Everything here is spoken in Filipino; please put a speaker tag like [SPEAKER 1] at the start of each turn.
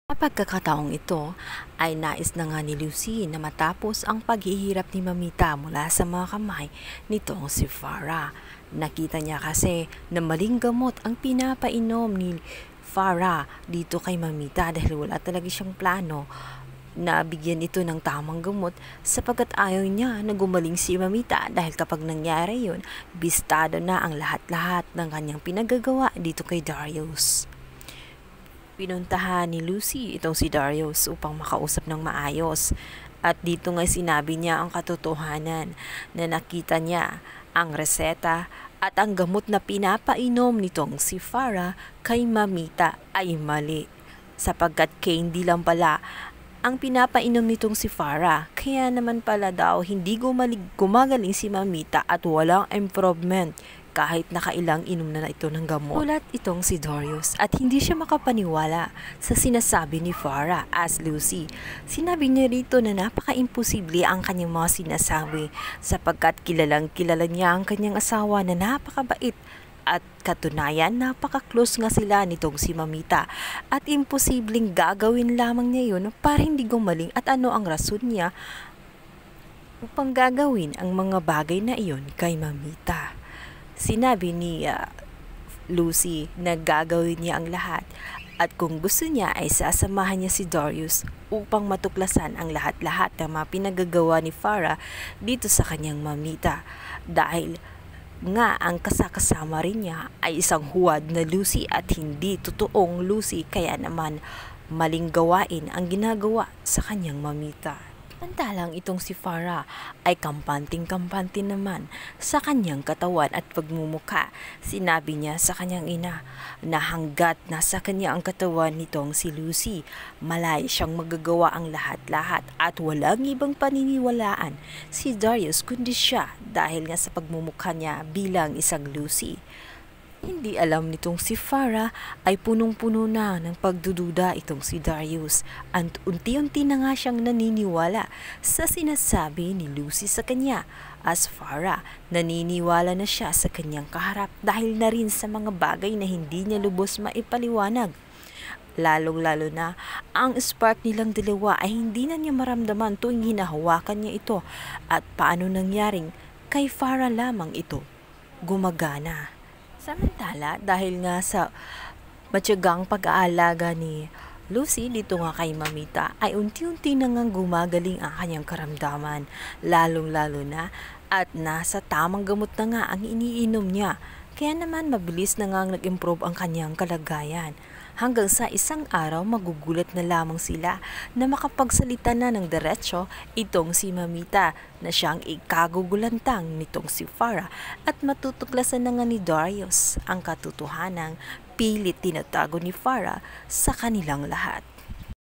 [SPEAKER 1] Sa pagkakataong ito ay nais na nga ni Lucy na matapos ang paghihirap ni Mamita mula sa mga kamay nitong si Farah. Nakita niya kasi na maling gamot ang pinapainom ni Farah dito kay Mamita dahil wala talaga siyang plano na bigyan ito ng tamang gamot sapagkat ayaw niya na gumaling si Mamita dahil kapag nangyari yun, bistado na ang lahat-lahat ng kanyang pinagagawa dito kay Darius. Pinuntahan ni Lucy itong si Darius upang makausap ng maayos. At dito nga sinabi niya ang katotohanan na nakita niya ang reseta at ang gamot na pinapainom nitong si Farah kay Mamita ay mali. Sapagkat candy lang pala ang pinapainom nitong si Farah. Kaya naman pala daw hindi gumagaling si Mamita at walang improvement kahit nakailang inom na ito ng gamot. Ulat itong si Darius at hindi siya makapaniwala sa sinasabi ni Farah as Lucy. Sinabi niya rito na napaka-imposible ang kanyang mga sinasabi sapagkat kilalang kilala niya ang kanyang asawa na napakabait at katunayan napaka-close nga sila nitong si Mamita at imposibleng gagawin lamang niya yun para hindi gumaling at ano ang rason niya upang gagawin ang mga bagay na iyon kay Mamita. Sinabi ni Lucy na gagawin niya ang lahat at kung gusto niya ay sasamahan niya si Darius upang matuklasan ang lahat-lahat ng mga pinagagawa ni Farah dito sa kanyang Mamita dahil nga ang kasakasama rin niya ay isang huwad na Lucy at hindi totoong Lucy kaya naman maling gawain ang ginagawa sa kanyang Mamita. Pantalang itong si Farah ay kampanting-kampante naman sa kanyang katawan at pagmumuka. Sinabi niya sa kanyang ina na hanggat nasa kanya ang katawan nitong si Lucy, malay siyang magagawa ang lahat-lahat at walang ibang paniniwalaan si Darius kundi siya dahil nga sa pagmumukha niya bilang isang Lucy. Hindi alam nitong si Farah ay punong-puno na ng pagdududa itong si Darius at unti-unti na nga siyang naniniwala sa sinasabi ni Lucy sa kanya. As Farah, naniniwala na siya sa kanyang kaharap dahil na rin sa mga bagay na hindi niya lubos maipaliwanag. Lalong-lalo na ang spark nilang dalawa ay hindi na niya maramdaman tuwing hinahawakan niya ito at paano nangyaring kay Farah lamang ito gumagana. Samantala, dahil nga sa matyagang pag-aalaga ni Lucy dito nga kay Mamita ay unti-unti na nga gumagaling ang kanyang karamdaman, lalong-lalo na at nasa tamang gamot na nga ang iniinom niya. Kaya naman mabilis na nga nag-improve ang kanyang kalagayan. Hanggang sa isang araw magugulat na lamang sila na makapagsalita na ng diretsyo itong si Mamita na siyang ikagugulantang nitong si Farah at matutuklasan na nga ni Darius ang katotohanang pilit tinatago ni Farah sa kanilang lahat.